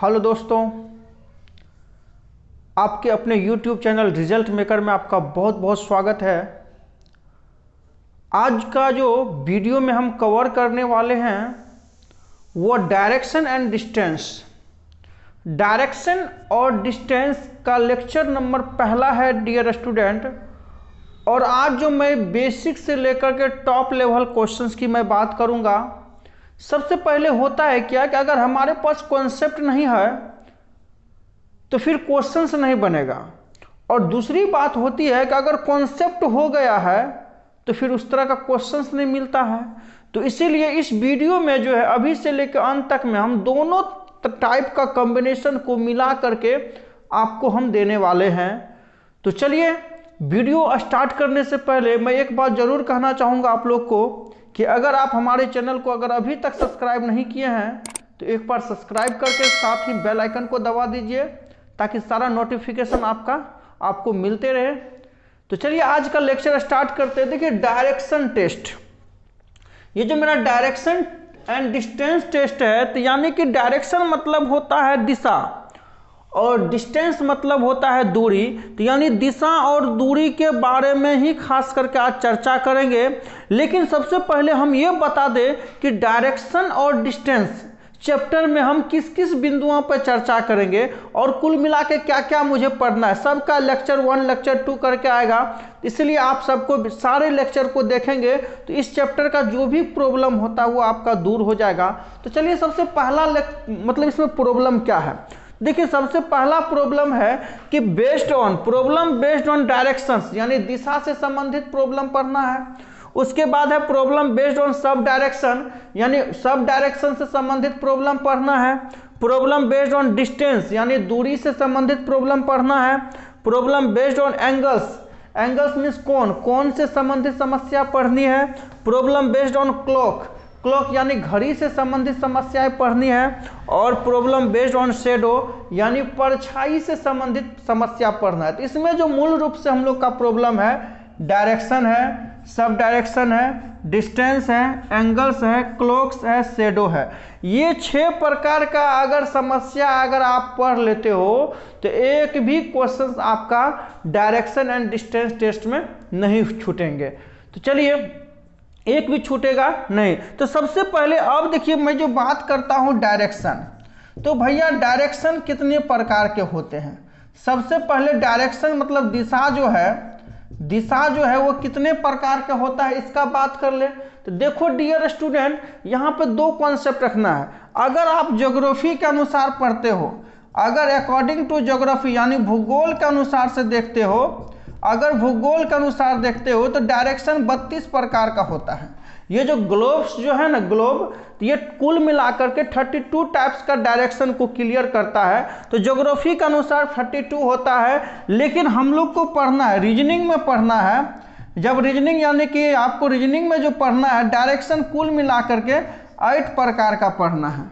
Hello दोस्तों, आपके अपने YouTube चैनल रिजल्ट मेकर में आपका बहुत बहुत स्वागत है। आज का जो वीडियो में हम कवर करने वाले हैं वो डायरेक्शन एंड डिस्टेंस। डायरेक्शन और डिस्टेंस का लेक्चर नंबर पहला है डियर स्टूडेंट। और आज जो मैं बेसिक से लेकर के टॉप लेवल क्वेश्चंस की मैं बात करूंगा। सबसे पहले होता है क्या कि अगर हमारे पास कॉन्सेप्ट नहीं है तो फिर क्वेश्चंस नहीं बनेगा, और दूसरी बात होती है कि अगर कॉन्सेप्ट हो गया है तो फिर उस तरह का क्वेश्चंस नहीं मिलता है। तो इसीलिए इस वीडियो में जो है अभी से लेकर अंत तक में हम दोनों टाइप का कॉम्बिनेशन को मिला करके आपको हम देने वाले हैं। तो चलिए वीडियो स्टार्ट करने से पहले मैं एक बात जरूर कहना चाहूँगा आप लोग को कि अगर आप हमारे चैनल को अगर अभी तक सब्सक्राइब नहीं किए हैं तो एक बार सब्सक्राइब करके साथ ही बेल आइकन को दबा दीजिए ताकि सारा नोटिफिकेशन आपको मिलते रहे। तो चलिए आज का लेक्चर स्टार्ट करते हैं। देखिए डायरेक्शन टेस्ट, ये जो मेरा डायरेक्शन एंड डिस्टेंस टेस्ट है, तो यानी कि डायरेक्शन मतलब होता है दिशा और डिस्टेंस मतलब होता है दूरी। तो यानी दिशा और दूरी के बारे में ही खास करके आज चर्चा करेंगे। लेकिन सबसे पहले हम ये बता दें कि डायरेक्शन और डिस्टेंस चैप्टर में हम किस किस बिंदुओं पर चर्चा करेंगे और कुल मिला के क्या क्या मुझे पढ़ना है। सबका लेक्चर 1 लेक्चर 2 करके आएगा, इसलिए आप सबको सारे लेक्चर को देखेंगे तो इस चैप्टर का जो भी प्रॉब्लम होता है वो आपका दूर हो जाएगा। तो चलिए सबसे पहला मतलब इसमें प्रॉब्लम क्या है। देखिए सबसे पहला प्रॉब्लम है कि बेस्ड ऑन डायरेक्शंस, यानी दिशा से संबंधित प्रॉब्लम पढ़ना है। उसके बाद है problem based on sub direction, यानी सब डायरेक्शन से संबंधित प्रॉब्लम पढ़ना है। प्रॉब्लम बेस्ड ऑन डिस्टेंस, यानी दूरी से संबंधित प्रॉब्लम पढ़ना है। Problem based on angles means कोण से संबंधित समस्या पढ़नी है। प्रॉब्लम बेस्ड ऑन क्लॉक यानी घड़ी से संबंधित समस्याएं पढ़नी है। और प्रॉब्लम बेस्ड ऑन शेडो यानी परछाई से संबंधित समस्या पढ़ना है। तो इसमें जो मूल रूप से हम लोग का प्रॉब्लम है, डायरेक्शन है, सब डायरेक्शन है, डिस्टेंस है, एंगल्स है, क्लॉक्स है, शेडो है। ये 6 प्रकार का अगर समस्या अगर आप पढ़ लेते हो तो एक भी क्वेश्चन आपका डायरेक्शन एंड डिस्टेंस टेस्ट में नहीं छूटेंगे। तो चलिए एक भी छूटेगा नहीं। तो सबसे पहले अब देखिए मैं जो बात करता हूं डायरेक्शन, तो भैया डायरेक्शन कितने प्रकार के होते हैं। सबसे पहले डायरेक्शन मतलब दिशा जो है वो कितने प्रकार का होता है इसका बात कर ले। तो देखो डियर स्टूडेंट, यहाँ पे 2 कॉन्सेप्ट रखना है। अगर आप ज्योग्राफी के अनुसार पढ़ते हो, अगर अकॉर्डिंग टू ज्योग्राफी यानी भूगोल के अनुसार से देखते हो, अगर भूगोल के अनुसार देखते हो तो डायरेक्शन 32 प्रकार का होता है। ये जो ग्लोब्स जो है ना, ग्लोब, ये कुल मिलाकर के 32 टाइप्स का डायरेक्शन को क्लियर करता है। तो ज्योग्राफी के अनुसार 32 होता है, लेकिन हम लोग को पढ़ना है, रीजनिंग में पढ़ना है। जब रीजनिंग यानी कि आपको रीजनिंग में जो पढ़ना है डायरेक्शन कुल मिलाकर के 8 प्रकार का पढ़ना है।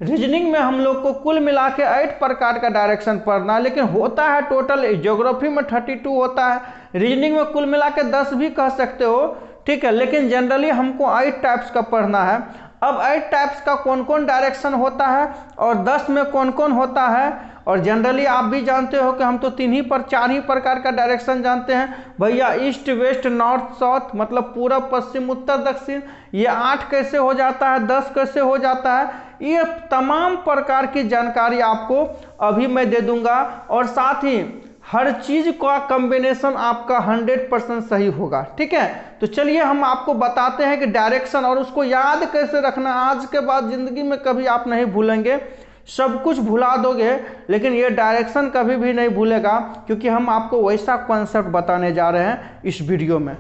रीजनिंग में हम लोग को कुल मिला के 8 प्रकार का डायरेक्शन पढ़ना है, लेकिन होता है टोटल ज्योग्राफी में 32 होता है, रीजनिंग में कुल मिला के 10 भी कह सकते हो, ठीक है। लेकिन जनरली हमको 8 टाइप्स का पढ़ना है। अब 8 टाइप्स का कौन कौन डायरेक्शन होता है और 10 में कौन कौन होता है। और जनरली आप भी जानते हो कि हम तो 4 ही प्रकार का डायरेक्शन जानते हैं भैया, ईस्ट वेस्ट नॉर्थ साउथ, मतलब पूरब पश्चिम उत्तर दक्षिण। ये 8 कैसे हो जाता है, 10 कैसे हो जाता है, ये तमाम प्रकार की जानकारी आपको अभी मैं दे दूंगा। और साथ ही हर चीज का कॉम्बिनेशन आपका 100% सही होगा, ठीक है। तो चलिए हम आपको बताते हैं कि डायरेक्शन, और उसको याद कैसे रखना, आज के बाद जिंदगी में कभी आप नहीं भूलेंगे, सब कुछ भुला दोगे लेकिन ये डायरेक्शन कभी भी नहीं भूलेगा, क्योंकि हम आपको वैसा कॉन्सेप्ट बताने जा रहे हैं इस वीडियो में।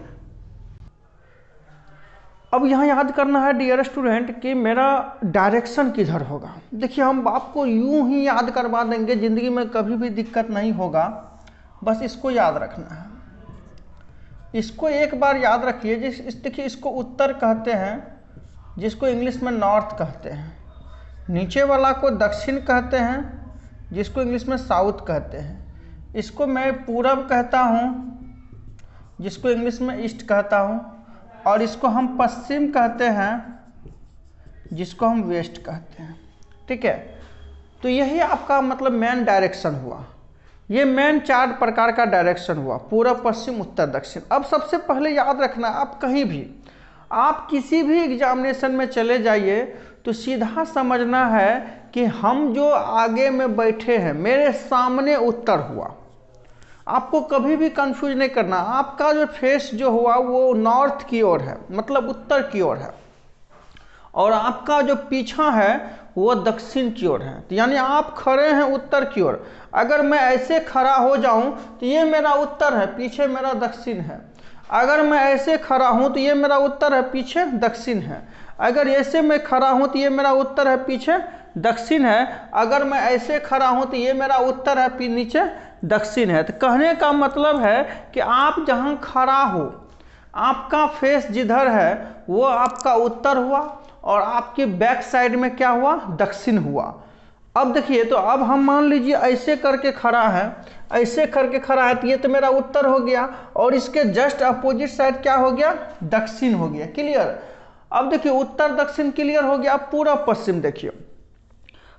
अब यहाँ याद करना है डियर स्टूडेंट कि मेरा डायरेक्शन किधर होगा। देखिए हम आपको यूं ही याद करवा देंगे, जिंदगी में कभी भी दिक्कत नहीं होगा, बस इसको याद रखना है। इसको एक बार याद रखिए। देखिए इसको उत्तर कहते हैं, जिसको इंग्लिश में नॉर्थ कहते हैं। नीचे वाला को दक्षिण कहते हैं, जिसको इंग्लिश में साउथ कहते हैं। इसको मैं पूरब कहता हूँ, जिसको इंग्लिश में ईस्ट कहता हूँ। और इसको हम पश्चिम कहते हैं, जिसको हम वेस्ट कहते हैं, ठीक है। तो यही आपका मतलब मेन डायरेक्शन हुआ। ये मेन 4 प्रकार का डायरेक्शन हुआ, पूर्व, पश्चिम, उत्तर, दक्षिण। अब सबसे पहले याद रखना, आप कहीं भी, आप किसी भी एग्जामिनेशन में चले जाइए तो सीधा समझना है कि हम जो आगे में बैठे हैं, मेरे सामने उत्तर हुआ। आपको कभी भी कंफ्यूज नहीं करना। आपका जो फेस जो हुआ वो नॉर्थ की ओर है, मतलब उत्तर की ओर है, और आपका जो पीछा है वो दक्षिण की ओर है। तो यानी आप खड़े हैं उत्तर की ओर। अगर मैं ऐसे खड़ा हो जाऊं तो ये मेरा उत्तर है, पीछे मेरा दक्षिण है। अगर मैं ऐसे खड़ा हूं तो ये मेरा उत्तर है, पीछे दक्षिण है। अगर ऐसे मैं खड़ा हूं तो ये मेरा उत्तर है, पीछे दक्षिण है। अगर मैं ऐसे खड़ा हूं तो ये मेरा उत्तर है, नीचे दक्षिण है। तो कहने का मतलब है कि आप जहां खड़ा हो, आपका फेस जिधर है वो आपका उत्तर हुआ, और आपके बैक साइड में क्या हुआ, दक्षिण हुआ। अब देखिए, तो अब हम मान लीजिए ऐसे करके खड़ा है, ऐसे करके खड़ा है, तो ये तो मेरा उत्तर हो गया, और इसके जस्ट अपोजिट साइड क्या हो गया, दक्षिण हो गया। क्लियर। अब देखिए उत्तर दक्षिण क्लियर हो गया। अब पूरा पश्चिम देखिए,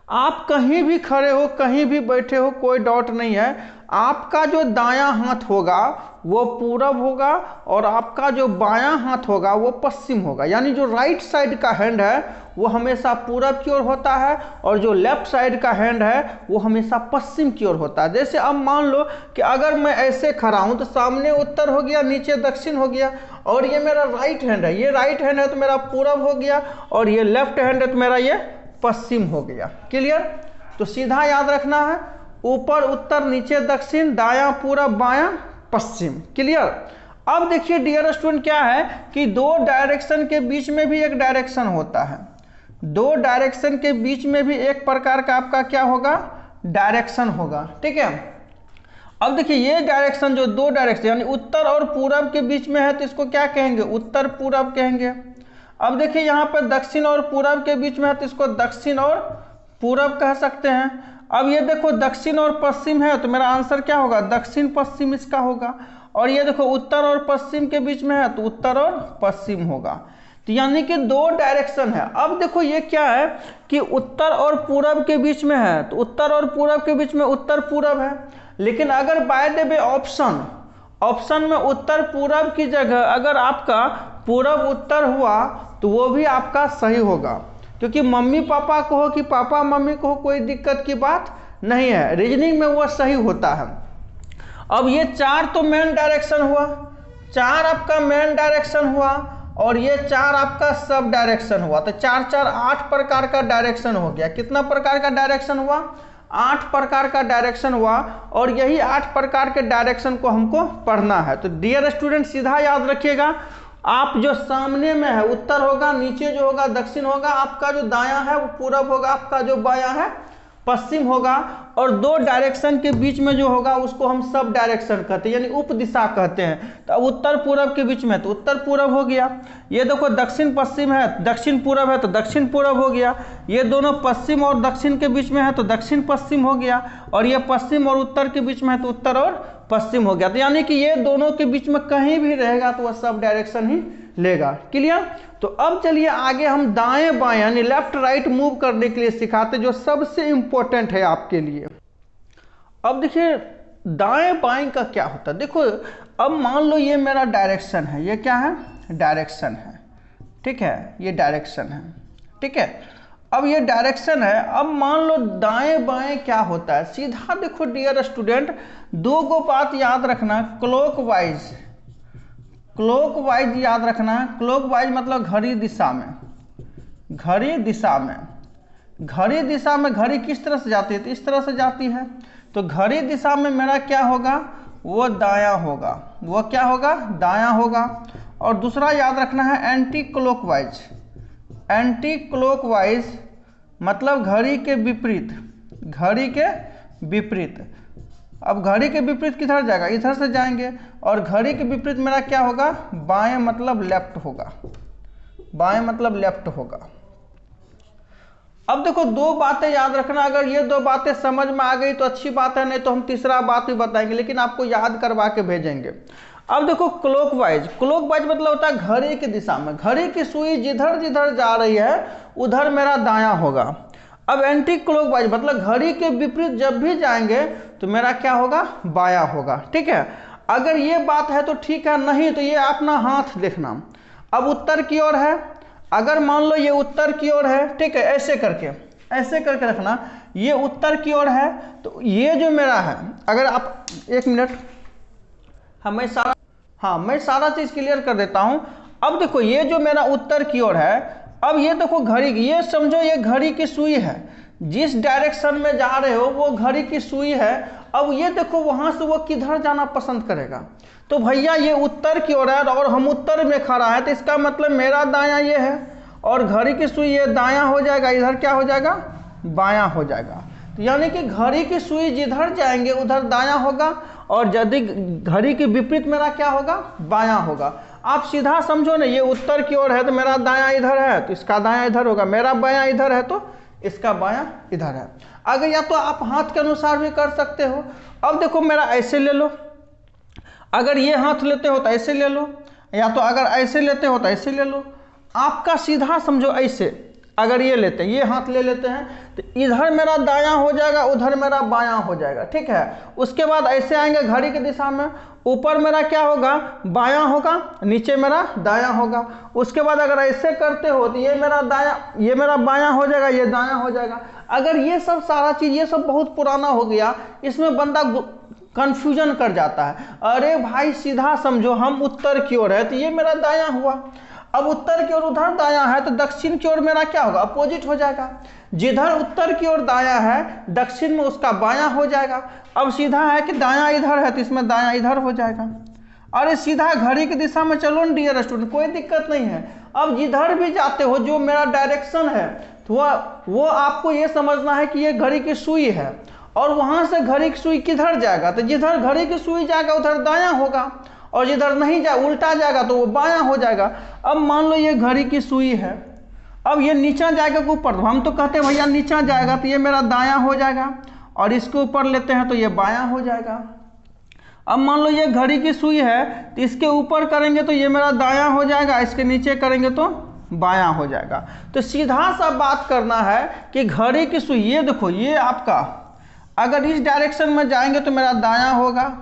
आप कहीं भी खड़े हो, कहीं भी बैठे हो, कोई डाउट नहीं है, आपका जो दायां हाथ होगा वो पूरब होगा, और आपका जो बायां हाथ होगा वो पश्चिम होगा। यानी जो राइट साइड का हैंड है वो हमेशा पूरब की ओर होता है, और जो लेफ्ट साइड का हैंड है वो हमेशा पश्चिम की ओर होता है। जैसे अब मान लो कि अगर मैं ऐसे खड़ा हूं तो सामने उत्तर हो गया, नीचे दक्षिण हो गया, और ये मेरा राइट हैंड है, ये राइट हैंड है तो मेरा पूरब हो गया, और ये लेफ्ट हैंड है तो मेरा ये पश्चिम हो गया। क्लियर। तो सीधा याद रखना है, ऊपर उत्तर, नीचे दक्षिण, दायां पूरब, बायां पश्चिम। क्लियर। अब देखिए डियर स्टूडेंट, क्या है कि दो डायरेक्शन के बीच में भी एक डायरेक्शन होता है। दो डायरेक्शन के बीच में भी एक प्रकार का आपका क्या होगा, डायरेक्शन होगा। ठीक है। अब देखिए ये डायरेक्शन, जो दो डायरेक्शन यानी उत्तर और पूरब के बीच में है तो इसको क्या कहेंगे, उत्तर पूरब कहेंगे। अब देखिए यहाँ पर दक्षिण और पूरब के बीच में है तो इसको दक्षिण और पूरब कह सकते हैं। अब ये देखो दक्षिण और पश्चिम है तो मेरा आंसर क्या होगा, दक्षिण पश्चिम इसका होगा। और ये देखो उत्तर और पश्चिम के बीच में है तो उत्तर और पश्चिम होगा। तो यानी कि दो डायरेक्शन है। अब देखो ये क्या है कि उत्तर और पूरब के बीच में है तो उत्तर और पूरब के बीच में उत्तर पूरब है। लेकिन अगर बाय द वे ऑप्शन में उत्तर पूरब की जगह अगर आपका पूरब उत्तर हुआ तो वो भी आपका सही होगा, क्योंकि मम्मी पापा को हो कि पापा मम्मी को हो कोई दिक्कत की बात नहीं है, रीजनिंग में वो सही होता है। अब ये 4 तो मेन डायरेक्शन हुआ, 4 आपका मेन डायरेक्शन हुआ, और ये 4 आपका सब डायरेक्शन हुआ। तो 4 4 8 प्रकार का डायरेक्शन हो गया। कितना प्रकार का डायरेक्शन हुआ, 8 प्रकार का डायरेक्शन हुआ। और यही 8 प्रकार के डायरेक्शन को हमको पढ़ना है। तो डियर स्टूडेंट सीधा याद रखिएगा, आप जो सामने में है उत्तर होगा, नीचे जो होगा दक्षिण होगा, आपका जो दायां है वो पूरब होगा, आपका जो बायां है पश्चिम होगा, और दो डायरेक्शन के बीच में जो होगा उसको हम सब डायरेक्शन कहते हैं, यानी उप दिशा कहते हैं। तो अब उत्तर पूरब के बीच में तो उत्तर पूरब हो गया। ये देखो दक्षिण पश्चिम है, दक्षिण पूरब है तो दक्षिण पूरब हो गया। ये दोनों पश्चिम और दक्षिण के बीच में है तो दक्षिण पश्चिम हो गया, और ये पश्चिम और उत्तर के बीच में है तो उत्तर और पश्चिम हो गया। तो यानी कि ये दोनों के बीच में कहीं भी रहेगा तो वह सब डायरेक्शन ही लेगा। क्लियर। तो अब चलिए आगे हम दाएं बाएं यानी लेफ्ट राइट मूव करने के लिए सिखाते, जो सबसे इंपॉर्टेंट है आपके लिए। अब देखिए दाएं बाएं का क्या होता है। देखो अब मान लो ये मेरा डायरेक्शन है, ये क्या है, डायरेक्शन है। ठीक है, ये डायरेक्शन है। ठीक है। अब ये डायरेक्शन है। अब मान लो दाएं बाएं क्या होता है। सीधा देखो डियर स्टूडेंट, दो गो बात याद रखना, क्लॉकवाइज याद रखना। क्लॉकवाइज मतलब घड़ी दिशा में, घड़ी दिशा में घड़ी किस तरह से जाती है, तो इस तरह से जाती है। तो घड़ी दिशा में मेरा क्या होगा, वो दायां होगा। वो क्या होगा, दायां होगा। और दूसरा याद रखना है एंटी क्लॉकवाइज मतलब घड़ी के विपरीत। अब घड़ी के विपरीत किधर जाएगा, इधर से जाएंगे, और घड़ी के विपरीत मेरा क्या होगा, बाएं मतलब लेफ्ट होगा। अब देखो दो बातें याद रखना, अगर ये दो बातें समझ में आ गई तो अच्छी बात है, नहीं तो हम तीसरा बात भी बताएंगे, लेकिन आपको याद करवा के भेजेंगे। अब देखो क्लॉकवाइज मतलब होता है घड़ी की दिशा में, घड़ी की सुई जिधर जिधर जा रही है उधर मेरा दायां होगा। अब एंटी क्लॉकवाइज मतलब घड़ी के विपरीत जब भी जाएंगे तो मेरा क्या होगा, बायां होगा। ठीक है, अगर ये बात है तो ठीक है, नहीं तो ये अपना हाथ देखना। अब उत्तर की ओर है, अगर मान लो ये उत्तर की ओर है, ठीक है, ऐसे करके रखना, ये उत्तर की ओर है, तो ये जो मेरा है, अगर आप एक मिनट, मैं सारा चीज क्लियर कर देता हूं। अब देखो ये जो मेरा उत्तर की ओर है, अब ये देखो घड़ी, ये समझो ये घड़ी की सुई है, जिस डायरेक्शन में जा रहे हो वो घड़ी की सुई है। अब ये देखो वहां से वो किधर जाना पसंद करेगा, तो भैया ये उत्तर की ओर है और हम उत्तर में खड़ा है, तो इसका मतलब मेरा दायां ये है और घड़ी की सुई ये दायां हो जाएगा, इधर क्या हो जाएगा, बायां हो जाएगा। तो यानी कि घड़ी की सुई जिधर जाएंगे उधर दायां होगा और यदि घड़ी के विपरीत मेरा क्या होगा, बायां होगा। आप सीधा समझो ना, ये उत्तर की ओर है तो मेरा दायां इधर है तो इसका दायां इधर होगा, मेरा बायां इधर है तो इसका बायां इधर है। अगर या तो आप हाथ के अनुसार भी कर सकते हो। अब देखो मेरा ऐसे ले लो, अगर ये हाथ लेते हो तो ऐसे ले लो, या तो अगर ऐसे लेते हो तो ऐसे ले लो। आपका सीधा समझो ऐसे, अगर ये लेते हैं, ये हाथ ले लेते हैं तो इधर मेरा दायां हो जाएगा, उधर मेरा बायां हो जाएगा। ठीक है, उसके बाद ऐसे आएंगे घड़ी की दिशा में, ऊपर मेरा क्या होगा, बायां होगा, नीचे मेरा दायां होगा। उसके बाद अगर ऐसे करते हो तो ये मेरा दायां, ये मेरा बायां हो जाएगा, ये दायां हो जाएगा। अगर ये सब सारा चीज, ये सब बहुत पुराना हो गया, इसमें बंदा कंफ्यूजन कर जाता है। अरे भाई सीधा समझो, हम उत्तर की ओर है तो ये मेरा दायां हुआ, अब उत्तर की ओर उधर दायां है तो दक्षिण की ओर मेरा क्या होगा, अपोजिट हो जाएगा। जिधर उत्तर की ओर दायां है दक्षिण में उसका बायां हो जाएगा। अब सीधा है कि दायां इधर है तो इसमें दायां इधर हो जाएगा। अरे सीधा घड़ी की दिशा में चलो ना डियर स्टूडेंट, कोई दिक्कत नहीं है। अब जिधर भी जाते हो जो मेरा डायरेक्शन है तो वो आपको ये समझना है कि ये घड़ी की सुई है और वहां से घड़ी की सुई किधर जाएगा, तो जिधर घड़ी की सुई जाएगा उधर दायां होगा और जिधर नहीं जाए उल्टा जाएगा तो वो बायां हो जाएगा। अब मान लो ये घड़ी की सुई है, अब ये नीचा जाएगा कि ऊपर, हम तो कहते हैं भैया नीचा जाएगा तो ये मेरा दायां हो जाएगा और इसके ऊपर लेते हैं तो ये बायां हो जाएगा। अब मान लो ये घड़ी की सुई है तो इसके ऊपर करेंगे तो ये मेरा दायां हो जाएगा, इसके नीचे करेंगे तो बायां हो जाएगा। तो सीधा सा बात करना है कि घड़ी की सुई, ये देखो ये आपका, अगर इस डायरेक्शन में जाएंगे तो मेरा दायां होगा,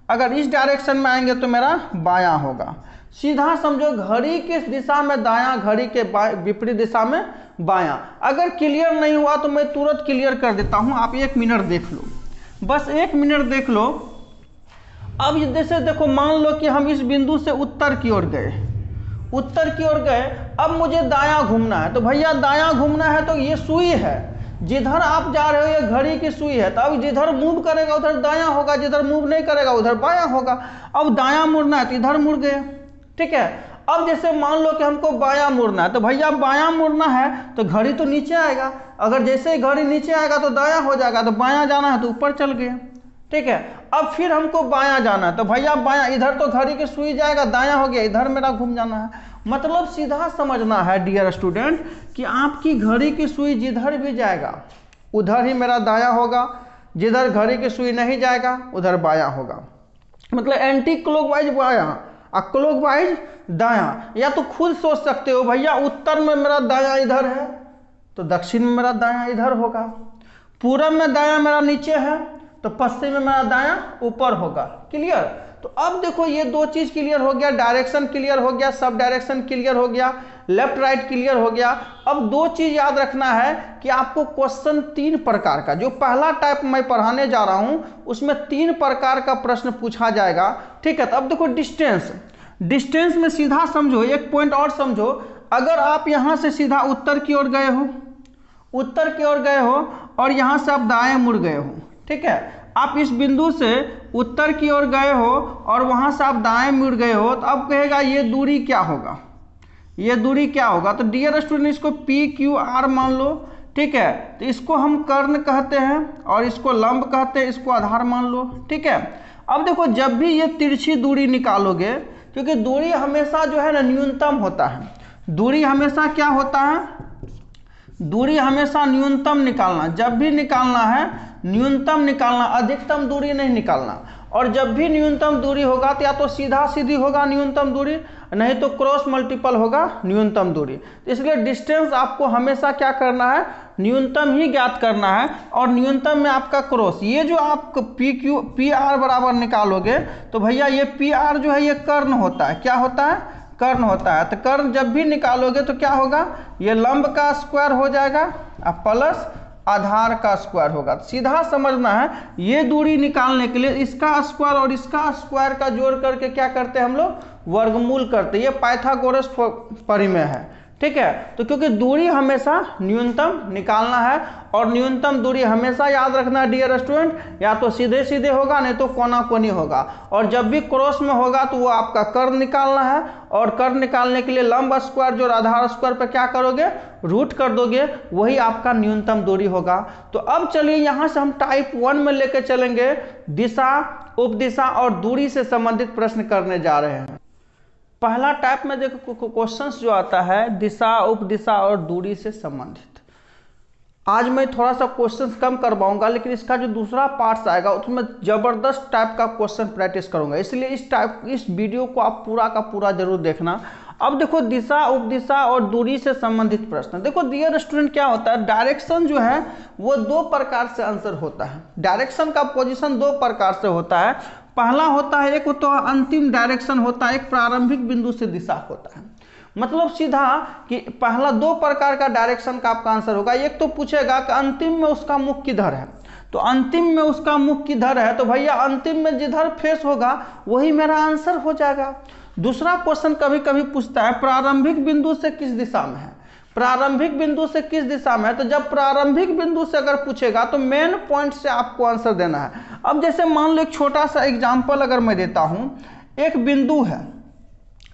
अगर इस डायरेक्शन में आएंगे तो मेरा बायां होगा। सीधा समझो घड़ी किस दिशा में दायां, घड़ी के विपरीत दिशा में बायां। अगर क्लियर नहीं हुआ तो मैं तुरंत क्लियर कर देता हूं, आप 1 मिनट देख लो, बस 1 मिनट देख लो। अब जैसे देखो, मान लो कि हम इस बिंदु से उत्तर की ओर गए, उत्तर की ओर गए, अब मुझे दायां घूमना है, तो भैया दायां घूमना है तो ये सुई है, जिधर आप जा रहे हो ये घड़ी की सुई है, तो अब जिधर मूव करेगा उधर दायां होगा, जिधर मूव नहीं करेगा उधर बायां होगा। अब दायां मुड़ना है तो इधर मुड़ गए। ठीक है, अब जैसे मान लो कि हमको बायां मुड़ना है, तो भैया बायां मुड़ना है तो घड़ी तो नीचे आएगा, अगर जैसे ही घड़ी नीचे आएगा तो दायां हो जाएगा, तो बायां जाना है तो ऊपर चल गए। ठीक है, अब फिर हमको बायां जाना है तो भैया बायां, इधर तो घड़ी की सुई जाएगा, दायां हो गया, इधर मेरा घूम जाना है। मतलब सीधा समझना है डियर स्टूडेंट कि आपकी घड़ी की सुई जिधर भी जाएगा उधर ही मेरा दायां होगा, जिधर घड़ी की सुई नहीं जाएगा उधर बायां होगा। मतलब एंटी क्लॉकवाइज बायां और क्लॉकवाइज दायां। या तो खुद सोच सकते हो भैया उत्तर में मेरा दायां इधर है तो दक्षिण में मेरा दायां इधर होगा, पूरब में दायां मेरा नीचे है तो पश्चिम में मेरा दायां ऊपर होगा। क्लियर? तो अब देखो ये दो चीज क्लियर हो गया, डायरेक्शन क्लियर हो गया, सब डायरेक्शन क्लियर हो गया, लेफ्ट राइट क्लियर हो गया। अब दो चीज याद रखना है कि आपको क्वेश्चन 3 प्रकार का, जो पहला टाइप मैं पढ़ाने जा रहा हूं उसमें 3 प्रकार का प्रश्न पूछा जाएगा। ठीक है, तो अब देखो डिस्टेंस, डिस्टेंस में सीधा समझो, एक पॉइंट और समझो, अगर आप यहां से सीधा उत्तर की ओर गए हो, उत्तर की ओर गए हो और यहां से आप दाएं मुड़ गए हो, ठीक है, आप इस बिंदु से उत्तर की ओर गए हो और वहां से आप दाएं मुड़ गए हो, तो अब कहेगा ये दूरी क्या होगा, ये दूरी क्या होगा। तो डियर स्टूडेंट इसको PQR मान लो। ठीक है, तो इसको हम कर्ण कहते हैं और इसको लंब कहते हैं, इसको आधार मान लो। ठीक है, अब देखो जब भी ये तिरछी दूरी निकालोगे, क्योंकि दूरी हमेशा जो है ना न्यूनतम होता है, दूरी हमेशा क्या होता है, दूरी हमेशा न्यूनतम निकालना, जब भी निकालना है न्यूनतम निकालना, अधिकतम दूरी नहीं निकालना। और जब भी न्यूनतम दूरी होगा तो या तो सीधा सीधी होगा न्यूनतम दूरी, नहीं तो क्रॉस मल्टीपल होगा न्यूनतम दूरी। तो इसलिए डिस्टेंस आपको हमेशा क्या करना है, न्यूनतम ही ज्ञात करना है, और न्यूनतम में आपका क्रॉस, ये जो आप पी आर बराबर निकालोगे तो भैया ये पी आर जो है ये कर्ण होता है, क्या होता है, कर्ण होता है। तो कर्ण जब भी निकालोगे तो क्या होगा, ये लंब का स्क्वायर हो जाएगा और प्लस आधार का स्क्वायर होगा। सीधा समझना है, ये दूरी निकालने के लिए इसका स्क्वायर और इसका स्क्वायर का जोड़ करके क्या करते हैं हम लोग, वर्गमूल करते हैं। ये पाइथागोरस परिमेय है, ठीक है। तो क्योंकि दूरी हमेशा न्यूनतम निकालना है, और न्यूनतम दूरी हमेशा याद रखना डियर स्टूडेंट, या तो सीधे सीधे होगा नहीं तो कोना कोनी होगा, और जब भी क्रॉस में होगा तो वो आपका कर्ण निकालना है, और कर्ण निकालने के लिए लंब स्क्वायर जो आधार स्क्वायर पे क्या करोगे, रूट कर दोगे, वही आपका न्यूनतम दूरी होगा। तो अब चलिए यहाँ से हम टाइप 1 में लेके चलेंगे, दिशा, उपदिशा और दूरी से संबंधित प्रश्न करने जा रहे हैं। पहला टाइप में देखो क्वेश्चंस जो आता है दिशा, उपदिशा और दूरी से संबंधित। आज मैं थोड़ा सा क्वेश्चंस कम करवाऊंगा, लेकिन इसका जो दूसरा पार्ट्स आएगा उसमें जबरदस्त टाइप का क्वेश्चन प्रैक्टिस करूंगा, इसलिए इस वीडियो को आप पूरा का पूरा जरूर देखना। अब देखो दिशा, उपदिशा और दूरी से संबंधित प्रश्न। देखो डियर स्टूडेंट क्या होता है, डायरेक्शन जो है वो दो प्रकार से आंसर होता है। डायरेक्शन का पोजीशन दो प्रकार से होता है। पहला होता है, एक तो अंतिम डायरेक्शन होता है, एक प्रारंभिक बिंदु से दिशा होता है। मतलब सीधा कि पहला दो प्रकार का डायरेक्शन का आपका आंसर होगा। एक तो पूछेगा कि अंतिम में उसका मुख किधर है, तो अंतिम में उसका मुख किधर है, तो भैया अंतिम में जिधर फेस होगा वही मेरा आंसर हो जाएगा। दूसरा क्वेश्चन कभी कभी पूछता है प्रारंभिक बिंदु से किस दिशा में है, प्रारंभिक बिंदु से किस दिशा में है। तो जब प्रारंभिक बिंदु से अगर पूछेगा तो मेन पॉइंट से आपको आंसर देना है। अब जैसे मान लो एक छोटा सा एग्जांपल अगर मैं देता हूं, एक बिंदु है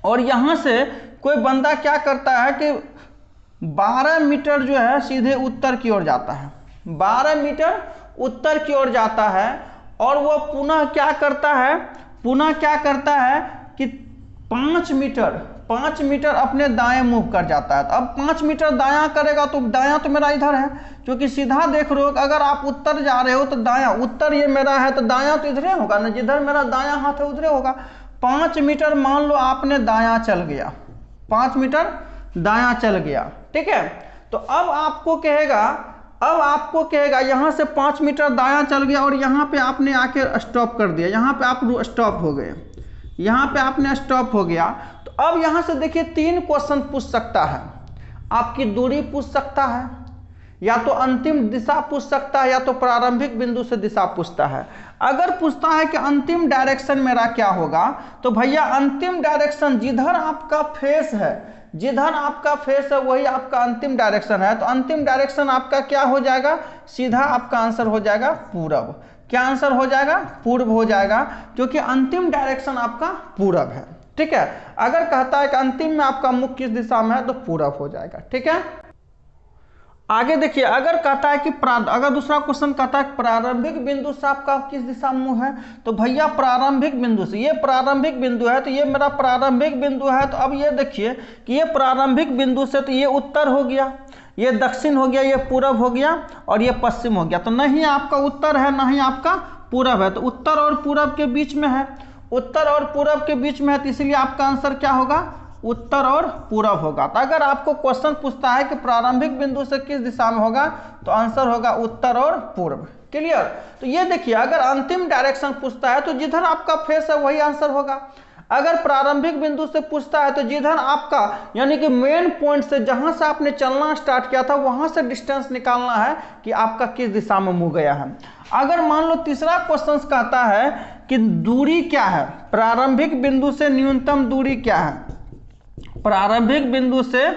और यहां से कोई बंदा क्या करता है कि 12 मीटर जो है सीधे उत्तर की ओर जाता है, 12 मीटर उत्तर की ओर जाता है, और वह पुनः क्या करता है कि 5 मीटर अपने दाएं मूव कर जाता है। तो अब 5 मीटर दायां करेगा तो दायां तो मेरा इधर है, क्योंकि सीधा देख रहे हो अगर आप उत्तर जा रहे हो तो दायां, उत्तर ये मेरा है तो दायां तो इधर होगा ना, जिधर मेरा दायां हाथ है उधर होगा। 5 मीटर मान लो आपने दायां चल गया, 5 मीटर दायां चल गया, ठीक है। तो अब आपको कहेगा यहां से 5 मीटर दायां चल गया और यहां पे आपने आके स्टॉप कर दिया, यहां पे आप स्टॉप हो गए, यहां पे आपने स्टॉप हो गया। तो अब यहां से देखिए 3 क्वेश्चन पूछ सकता है, आपकी दूरी पूछ सकता है, या तो अंतिम दिशा पूछ सकता है, या तो प्रारंभिक बिंदु से दिशा पूछता है। अगर पूछता है कि अंतिम डायरेक्शन मेरा क्या होगा, तो भैया अंतिम डायरेक्शन जिधर आपका फेस है वही आपका अंतिम डायरेक्शन है। तो अंतिम डायरेक्शन आपका क्या हो जाएगा, सीधा आपका आंसर हो जाएगा पूरब। क्या आंसर हो जाएगा, पूर्व हो जाएगा, क्योंकि अंतिम डायरेक्शन आपका पूरब है, ठीक है। अगर कहता है कि अंतिम में आपका मुख किस दिशा में है तो पूरब हो जाएगा, ठीक है। आगे देखिए, अगर कहता है कि अगर दूसरा क्वेश्चन कहता है प्रारंभिक बिंदु से आपका किस दिशा में मुंह है, तो भैया प्रारंभिक बिंदु से, ये प्रारंभिक बिंदु है तो ये मेरा प्रारंभिक बिंदु है। तो अब ये देखिए कि ये प्रारंभिक बिंदु से तो ये उत्तर हो गया, ये दक्षिण हो गया, ये पूरब हो गया और ये पश्चिम हो गया। तो नहीं आपका उत्तर है ना ही आपका पूरब है, तो उत्तर और पूरब के बीच में है, उत्तर और पूरब के बीच में है, तो इसलिए आपका आंसर क्या होगा, उत्तर और पूरब होगा। तो अगर आपको क्वेश्चन पूछता है कि प्रारंभिक बिंदु से किस दिशा में होगा, तो आंसर होगा उत्तर और पूर्व। क्लियर। तो ये देखिए, अगर अंतिम डायरेक्शन पूछता है तो जिधर आपका फेस है वही आंसर होगा। अगर प्रारंभिक बिंदु से पूछता है तो जिधर आपका यानी कि मेन पॉइंट से जहां से आपने चलना स्टार्ट किया था वहां से डिस्टेंस निकालना है कि आपका किस दिशा में मुंह गया है। अगर मान लो तीसरा क्वेश्चन कहता है कि दूरी क्या है, प्रारंभिक बिंदु से न्यूनतम दूरी क्या है, प्रारंभिक बिंदु से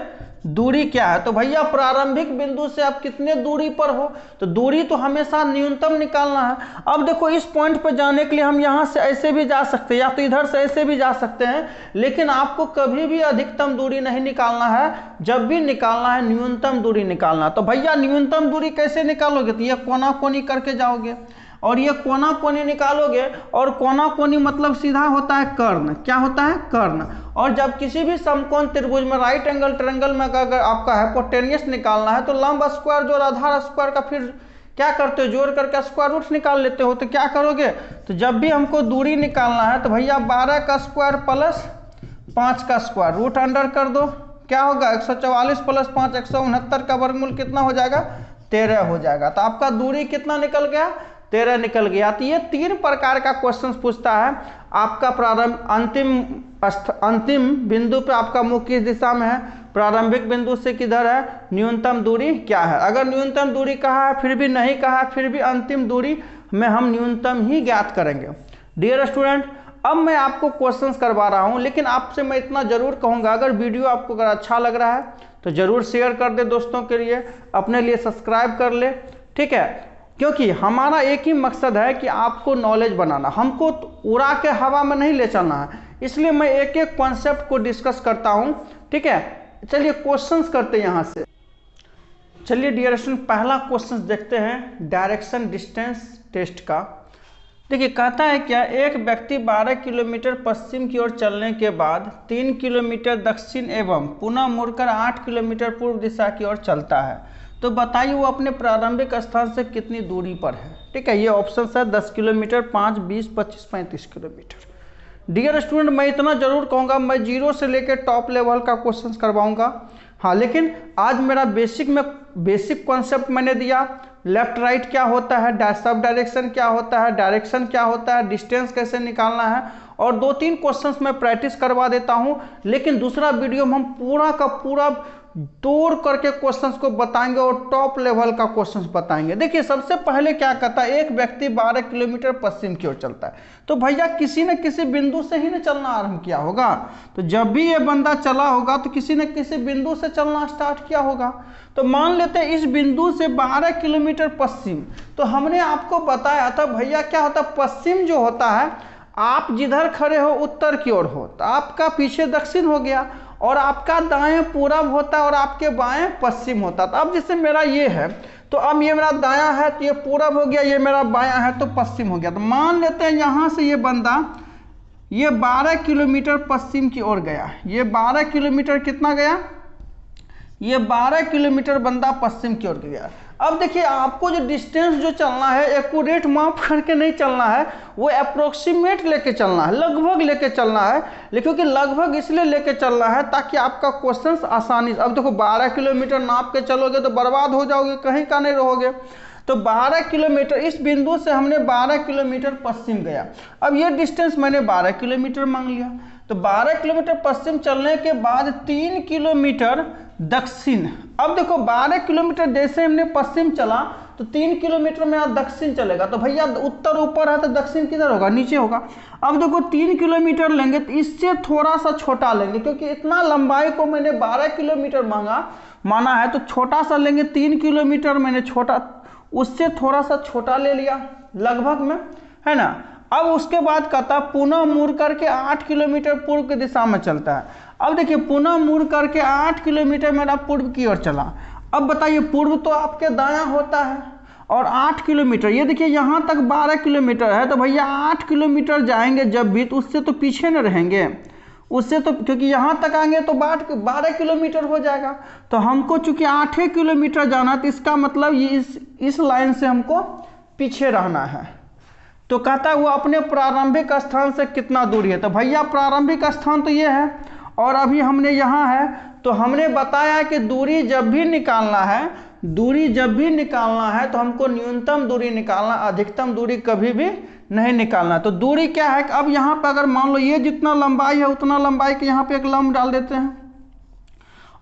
दूरी क्या है, तो भैया प्रारंभिक बिंदु से आप कितने दूरी पर हो, तो दूरी तो हमेशा न्यूनतम निकालना है। अब देखो इस पॉइंट पर जाने के लिए हम यहां से ऐसे भी जा सकते हैं या तो इधर से ऐसे भी जा सकते हैं, लेकिन आपको कभी भी अधिकतम दूरी नहीं निकालना है, जब भी निकालना है न्यूनतम दूरी निकालना। तो भैया न्यूनतम दूरी कैसे निकालोगे, तो ये कोना कोनी करके जाओगे। और ये कोना कोनी निकालोगे, और कोना कोनी मतलब सीधा होता है कर्ण, क्या होता है कर्ण। और जब किसी भी समकोण त्रिभुज में राइट एंगल ट्रायंगल में अगर आपका हाइपोटेन्यूस निकालना है तो लंब स्क्वायर जोड़ आधार स्क्वायर का फिर क्या करते हो, जोड़ करके स्क्वायर रूट निकाल लेते हो। तो क्या करोगे, तो जब भी हमको दूरी निकालना है तो भैया 12 का स्क्वायर प्लस 5 का स्क्वायर रूट अंडर कर दो, क्या होगा 144 प्लस 5 169 का वर्गमूल कितना हो जाएगा 13 हो जाएगा। तो आपका दूरी कितना निकल गया 13 निकल गया। तो ये 3 प्रकार का क्वेश्चन पूछता है। आपका प्रारंभ अंतिम बिंदु पे आपका मुख किस दिशा में है, प्रारंभिक बिंदु से किधर है, न्यूनतम दूरी क्या है। अगर न्यूनतम दूरी कहा है फिर भी नहीं कहा है, फिर भी अंतिम दूरी में हम न्यूनतम ही ज्ञात करेंगे। डियर स्टूडेंट, अब मैं आपको क्वेश्चंस करवा रहा हूं, लेकिन आपसे मैं इतना जरूर कहूंगा, अगर वीडियो आपको अगर अच्छा लग रहा है तो जरूर शेयर कर दे दोस्तों के लिए, अपने लिए सब्सक्राइब कर ले, ठीक है। क्योंकि हमारा एक ही मकसद है कि आपको नॉलेज बनाना, हमको उड़ा के हवा में नहीं ले चलना है। इसलिए मैं एक एक कॉन्सेप्ट को डिस्कस करता हूं, ठीक है। चलिए क्वेश्चंस करते हैं यहाँ से। चलिए डियर स्टूडेंट, पहला क्वेश्चन देखते हैं डायरेक्शन डिस्टेंस टेस्ट का। देखिए कहता है क्या, एक व्यक्ति 12 किलोमीटर पश्चिम की ओर चलने के बाद 3 किलोमीटर दक्षिण एवं पुनः मुड़कर 8 किलोमीटर पूर्व दिशा की ओर चलता है, तो बताइए वो अपने प्रारंभिक स्थान से कितनी दूरी पर है। ठीक है, ये ऑप्शन है 10 किलोमीटर, 5, 20, 25, 35 किलोमीटर। डियर स्टूडेंट, मैं इतना जरूर कहूँगा, मैं 0 से लेकर टॉप लेवल का क्वेश्चन करवाऊँगा। हाँ, लेकिन आज मेरा बेसिक कॉन्सेप्ट मैंने दिया, लेफ्ट राइट क्या होता है, सब डायरेक्शन क्या होता है, डायरेक्शन क्या होता है, डिस्टेंस कैसे निकालना है, और 2-3 क्वेश्चंस मैं प्रैक्टिस करवा देता हूं। लेकिन दूसरा वीडियो में हम पूरा का पूरा तोड़ करके क्वेश्चंस को बताएंगे और टॉप लेवल का क्वेश्चंस बताएंगे। देखिए सबसे पहले क्या कहता है, एक व्यक्ति 12 किलोमीटर पश्चिम की ओर चलता है, तो भैया किसी न किसी बिंदु से ही ना चलना आरंभ किया होगा। तो जब भी ये बंदा चला होगा तो किसी न किसी बिंदु से चलना स्टार्ट किया होगा। तो मान लेते हैं इस बिंदु से 12 किलोमीटर पश्चिम, तो हमने आपको बताया था भैया क्या होता है, पश्चिम जो होता है, आप जिधर खड़े हो उत्तर की ओर हो तो आपका पीछे दक्षिण हो गया, और आपका दाएं पूरब होता है और आपके बाएं पश्चिम होता है। तो अब जैसे मेरा ये है, तो अब ये मेरा दायां है तो ये पूरब हो गया, ये मेरा बायां है तो पश्चिम हो गया। तो मान लेते हैं यहाँ से ये बंदा ये 12 किलोमीटर पश्चिम की ओर गया, ये 12 किलोमीटर कितना गया, ये 12 किलोमीटर बंदा पश्चिम की ओर गया। अब देखिए आपको जो डिस्टेंस जो चलना है, एक्यूरेट माप करके नहीं चलना है, वो अप्रोक्सीमेट लेके चलना है, लगभग लेके चलना है। क्योंकि लगभग इसलिए लेके चलना है ताकि आपका क्वेश्चंस आसानी से, अब देखो 12 किलोमीटर नाप के चलोगे तो बर्बाद हो जाओगे, कहीं का नहीं रहोगे। तो 12 किलोमीटर इस बिंदु से हमने 12 किलोमीटर पश्चिम गया। अब ये डिस्टेंस मैंने 12 किलोमीटर मांग लिया। तो 12 किलोमीटर पश्चिम चलने के बाद 3 किलोमीटर दक्षिण। अब देखो 12 किलोमीटर जैसे हमने पश्चिम चला तो 3 किलोमीटर में यहाँ दक्षिण चलेगा, तो भैया उत्तर ऊपर है तो दक्षिण किधर होगा, नीचे होगा। अब देखो 3 किलोमीटर लेंगे तो इससे थोड़ा सा छोटा लेंगे, क्योंकि इतना लंबाई को मैंने 12 किलोमीटर माना है, तो छोटा सा लेंगे। 3 किलोमीटर मैंने छोटा, उससे थोड़ा सा छोटा ले लिया लगभग में, है ना। अब उसके बाद कहता पुनः मुड़ करके 8 किलोमीटर पूर्व की दिशा में चलता है। अब देखिए पुनः मुड़ करके 8 किलोमीटर मेरा पूर्व की ओर चला। अब बताइए पूर्व तो आपके दायां होता है, और 8 किलोमीटर, ये देखिए यहाँ तक 12 किलोमीटर है, तो भैया 8 किलोमीटर जाएंगे जब भी, तो उससे तो पीछे न रहेंगे, उससे तो, क्योंकि यहाँ तक आएंगे तो 12 किलोमीटर हो जाएगा। तो हमको चूंकि 8 किलोमीटर जाना, तो इसका मतलब ये इस लाइन से हमको पीछे रहना है। तो कहता है वो अपने प्रारंभिक स्थान से कितना दूरी है। तो भैया प्रारंभिक स्थान तो ये है, और अभी हमने यहाँ है, तो हमने बताया कि दूरी जब भी निकालना है तो हमको न्यूनतम दूरी निकालना, अधिकतम दूरी कभी भी नहीं निकालना। तो दूरी क्या है, अब यहाँ पर अगर मान लो ये जितना लंबाई है उतना लंबाई के यहाँ पे एक लंब डाल देते हैं,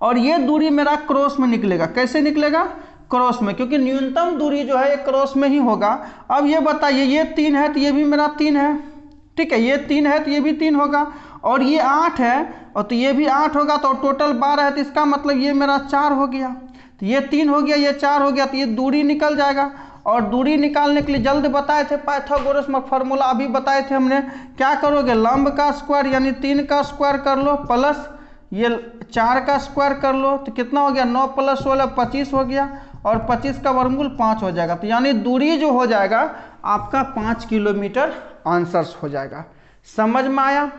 और ये दूरी मेरा क्रॉस में निकलेगा। कैसे निकलेगा, क्रॉस में, क्योंकि न्यूनतम दूरी जो है ये क्रॉस में ही होगा। अब ये बताइए ये 3 है तो ये भी मेरा 3 है, ठीक है, ये 3 है तो ये भी 3 होगा, और ये 8 है और तो ये भी 8 होगा, तो टोटल 12 है, तो इसका मतलब ये मेरा 4 हो गया। तो ये 3 हो गया, ये 4 हो गया, तो ये दूरी निकल जाएगा। और दूरी निकालने के लिए जल्द बताए थे पाइथागोरस में फॉर्मूला अभी बताए थे हमने, क्या करोगे, लंब का स्क्वायर यानी 3 का स्क्वायर कर लो, प्लस ये 4 का स्क्वायर कर लो, तो कितना हो गया, 9 + 16 25 हो गया, और 25 का वर्गमूल 5 हो जाएगा। तो यानी दूरी जो हो जाएगा आपका 5 किलोमीटर आंसर्स हो जाएगा। समझ में आया?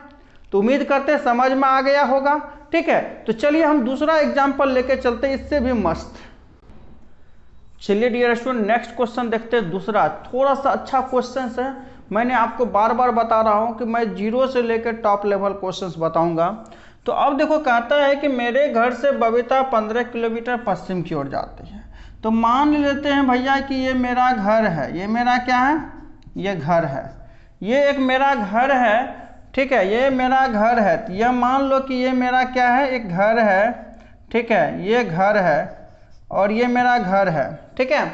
तो उम्मीद करते हैं समझ में आ गया होगा। ठीक है, तो चलिए हम दूसरा एग्जाम्पल लेके चलते हैं, इससे भी मस्त। चलिए डियर स्टूडेंट नेक्स्ट क्वेश्चन देखते हैं। दूसरा थोड़ा सा अच्छा क्वेश्चन है, मैंने आपको बार बार बता रहा हूं कि मैं 0 से लेकर टॉप लेवल क्वेश्चंस बताऊंगा। तो अब देखो कहता है कि मेरे घर से बबीता 15 किलोमीटर पश्चिम की ओर जाती है। तो मान लेते हैं भैया कि ये मेरा घर है, ये मेरा क्या है, ये घर है, ये एक मेरा घर है। ठीक है, ये मेरा घर है। तो यह मान लो कि ये मेरा क्या है, एक घर है। ठीक है, ये घर है और ये मेरा घर है। ठीक है,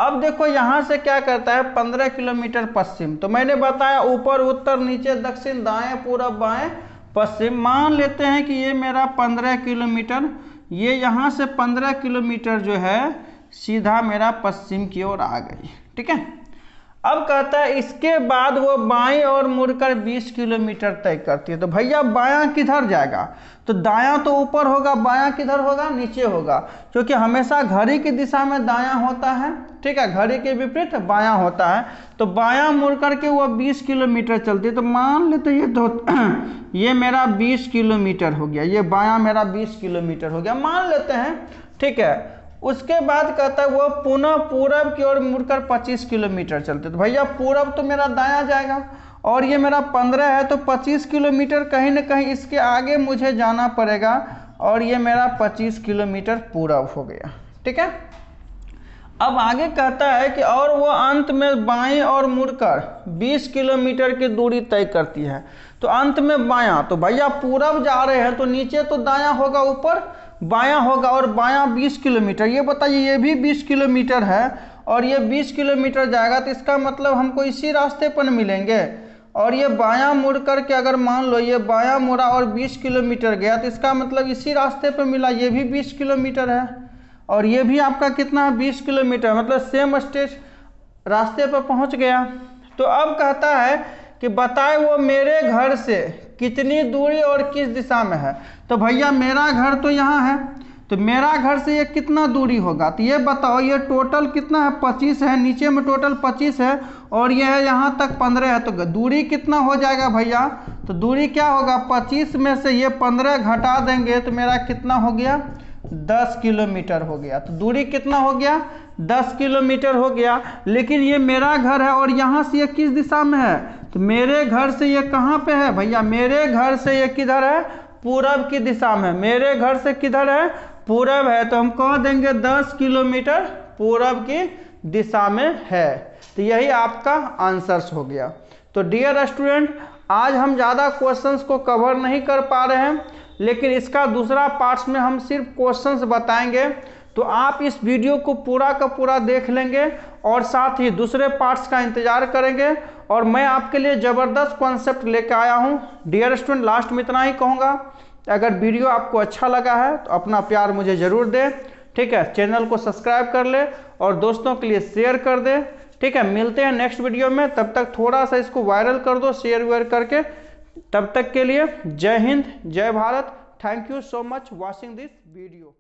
अब देखो यहाँ से क्या करता है 15 किलोमीटर पश्चिम। तो मैंने बताया ऊपर उत्तर नीचे दक्षिण दाएं पूरब बाएं पश्चिम। मान लेते हैं कि ये मेरा 15 किलोमीटर, ये यहाँ से 15 किलोमीटर जो है सीधा मेरा पश्चिम की ओर आ गई। ठीक है, अब कहता है इसके बाद वो बाएं और मुड़कर 20 किलोमीटर तय करती है। तो भैया बायां किधर जाएगा? तो दायां तो ऊपर होगा, बायां किधर होगा, नीचे होगा, क्योंकि हमेशा घड़ी की दिशा में दायां होता है। ठीक है, घड़ी के विपरीत बायां होता है। तो बायां मुड़ करके वो 20 किलोमीटर चलती है। तो मान लेते ये मेरा 20 किलोमीटर हो गया, ये बायां मेरा 20 किलोमीटर हो गया मान लेते हैं। ठीक है, उसके बाद कहता है वो पुनः पूरब की ओर मुड़कर 25 किलोमीटर चलते। तो भैया पूरब तो मेरा दायां जाएगा और ये मेरा 15 है, तो 25 किलोमीटर कहीं ना कहीं इसके आगे मुझे जाना पड़ेगा और ये मेरा 25 किलोमीटर पूरब हो गया। ठीक है, अब आगे कहता है कि और वो अंत में बाएं और मुड़कर 20 किलोमीटर की दूरी तय करती है। तो अंत में बायां, तो भैया पूरब जा रहे हैं तो नीचे तो दायां होगा, ऊपर बायां होगा, और बायां 20 किलोमीटर। ये बताइए ये भी 20 किलोमीटर है और ये 20 किलोमीटर जाएगा, तो इसका मतलब हमको इसी रास्ते पर मिलेंगे। और ये बायां मुड़ करके अगर मान लो ये बायां मुड़ा और 20 किलोमीटर गया, तो इसका मतलब इसी रास्ते पर मिला, ये भी 20 किलोमीटर है और ये भी आपका कितना है 20 किलोमीटर, मतलब सेम स्टेज रास्ते पर पहुंच गया। तो अब कहता है कि बताए वो मेरे घर से कितनी दूरी और किस दिशा में है। तो भैया मेरा घर तो यहाँ है, तो मेरा घर से ये कितना दूरी होगा? तो ये बताओ, ये टोटल कितना है 25 है, नीचे में टोटल 25 है और ये है यहाँ तक 15 है। तो दूरी कितना हो जाएगा भैया? तो दूरी क्या होगा, 25 में से ये 15 घटा देंगे तो मेरा कितना हो गया, 10 किलोमीटर हो गया। तो दूरी कितना हो गया, 10 किलोमीटर हो गया। लेकिन ये मेरा घर है और यहाँ से ये किस दिशा में है? तो मेरे घर से ये कहाँ पे है भैया? मेरे घर से ये किधर है, पूरब की दिशा में। मेरे घर से किधर है, पूरब है। तो हम कह देंगे 10 किलोमीटर पूरब की दिशा में है। तो यही आपका आंसर्स हो गया। तो डियर स्टूडेंट आज हम ज़्यादा क्वेश्चंस को कवर नहीं कर पा रहे हैं, लेकिन इसका दूसरा पार्ट्स में हम सिर्फ क्वेश्चंस बताएंगे। तो आप इस वीडियो को पूरा का पूरा देख लेंगे और साथ ही दूसरे पार्ट्स का इंतजार करेंगे। और मैं आपके लिए ज़बरदस्त कॉन्सेप्ट लेकर आया हूँ। डियर स्टूडेंट लास्ट में इतना ही कहूँगा, अगर वीडियो आपको अच्छा लगा है तो अपना प्यार मुझे ज़रूर दें। ठीक है, चैनल को सब्सक्राइब कर ले और दोस्तों के लिए शेयर कर दे। ठीक है, मिलते हैं नेक्स्ट वीडियो में, तब तक थोड़ा सा इसको वायरल कर दो शेयर वेयर करके। तब तक के लिए जय हिंद, जय Bharat. Thank you so much watching this video.